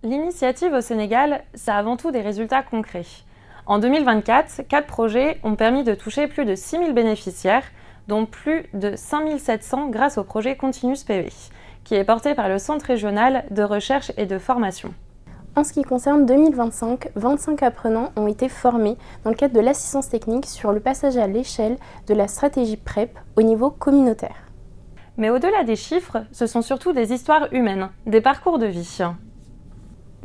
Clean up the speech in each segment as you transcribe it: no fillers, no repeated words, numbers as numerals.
L'initiative au Sénégal, c'est avant tout des résultats concrets. En 2024, 4 projets ont permis de toucher plus de 6 000 bénéficiaires, dont plus de 5 700 grâce au projet Continuous PV, qui est porté par le Centre régional de recherche et de formation. En ce qui concerne 2025, 25 apprenants ont été formés dans le cadre de l'assistance technique sur le passage à l'échelle de la stratégie PrEP au niveau communautaire. Mais au-delà des chiffres, ce sont surtout des histoires humaines, des parcours de vie.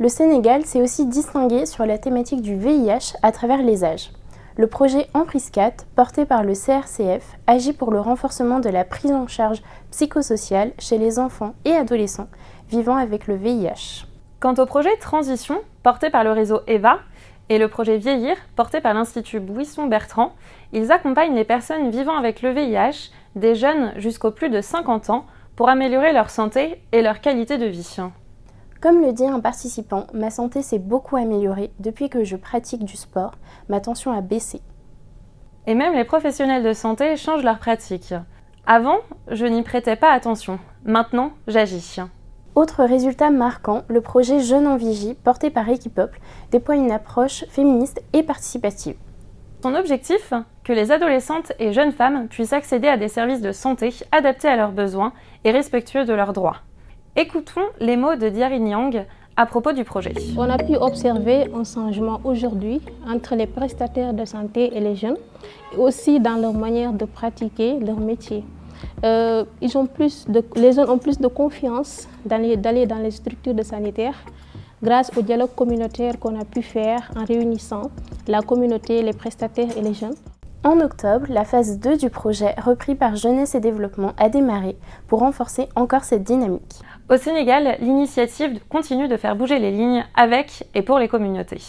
Le Sénégal s'est aussi distingué sur la thématique du VIH à travers les âges. Le projet Emprise 4, porté par le CRCF, agit pour le renforcement de la prise en charge psychosociale chez les enfants et adolescents vivant avec le VIH. Quant au projet Transition, porté par le réseau EVA, et le projet Vieillir, porté par l'Institut Buisson-Bertrand, ils accompagnent les personnes vivant avec le VIH, des jeunes jusqu'aux plus de 50 ans, pour améliorer leur santé et leur qualité de vie. Comme le dit un participant, ma santé s'est beaucoup améliorée depuis que je pratique du sport, ma tension a baissé. Et même les professionnels de santé changent leurs pratiques. Avant, je n'y prêtais pas attention. Maintenant, j'agis. Autre résultat marquant, le projet Jeunes en Vigie, porté par Equipeuple, déploie une approche féministe et participative. Son objectif, que les adolescentes et jeunes femmes puissent accéder à des services de santé adaptés à leurs besoins et respectueux de leurs droits. Écoutons les mots de Diary Niang à propos du projet. On a pu observer un changement aujourd'hui entre les prestataires de santé et les jeunes, et aussi dans leur manière de pratiquer leur métier. Les jeunes ont plus de confiance d'aller dans les structures de sanitaires grâce au dialogue communautaire qu'on a pu faire en réunissant la communauté, les prestataires et les jeunes. En octobre, la phase 2 du projet, repris par Jeunesse et Développement, a démarré pour renforcer encore cette dynamique. Au Sénégal, l'initiative continue de faire bouger les lignes avec et pour les communautés.